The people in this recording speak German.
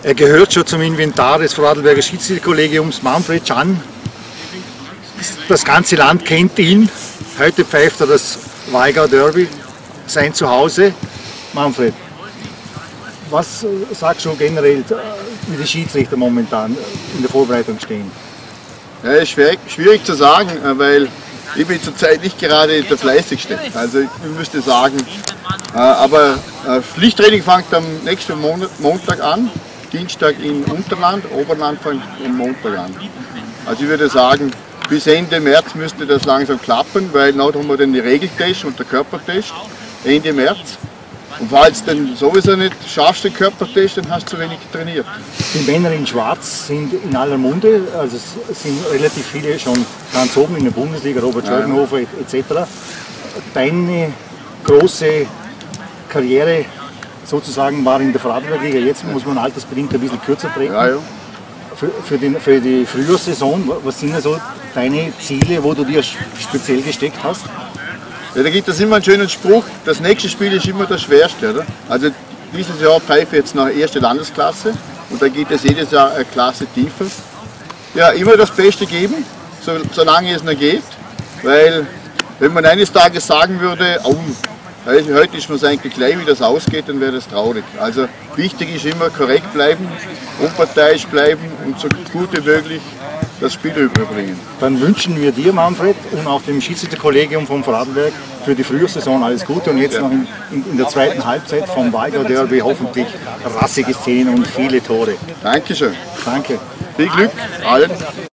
Er gehört schon zum Inventar des Vorarlberger Schiedsrichterkollegiums, Manfred Can. Das ganze Land kennt ihn. Heute pfeift er das Waigau Derby, sein Zuhause. Manfred, was sagst du generell, wie die Schiedsrichter momentan in der Vorbereitung stehen? Ja, ist schwierig zu sagen, weil ich bin zurzeit nicht gerade der Fleißigste. Also ich müsste sagen, aber Pflichttraining fängt am nächsten Montag an. Dienstag in Unterland, Oberland fängt am Montag an. Also ich würde sagen, bis Ende März müsste das langsam klappen, weil noch haben wir den Regeltest und den Körpertest Ende März. Und falls du dann sowieso nicht schaffst den Körpertest, dann hast du zu wenig trainiert. Die Männer in Schwarz sind in aller Munde, also es sind relativ viele schon ganz oben in der Bundesliga, Robert Scheugenhofer etc. Deine große Karriere sozusagen war in der Vorarlberger Liga, jetzt muss man altersbedingt ein bisschen kürzer treten. Ja, ja. Für die Frühjahrssaison, was sind also deine Ziele, wo du dir speziell gesteckt hast? Ja, da gibt es immer einen schönen Spruch, das nächste Spiel ist immer das schwerste. Oder? Also dieses Jahr pfeife ich jetzt nach erste Landesklasse und da geht es jedes Jahr eine Klasse tiefer. Ja, immer das Beste geben, solange es noch geht, weil wenn man eines Tages sagen würde, oh, heute ist mir es eigentlich gleich, wie das ausgeht, dann wäre das traurig. Also wichtig ist immer korrekt bleiben, unparteiisch bleiben und so gut wie möglich das Spiel überbringen. Dann wünschen wir dir, Manfred, und auch dem Schiedsrichterkollegium von Vorarlberg für die Frühjahrssaison alles Gute und jetzt noch in der zweiten Halbzeit vom Waigau Derby hoffentlich rassige Szenen und viele Tore. Dankeschön. Danke. Viel Glück allen.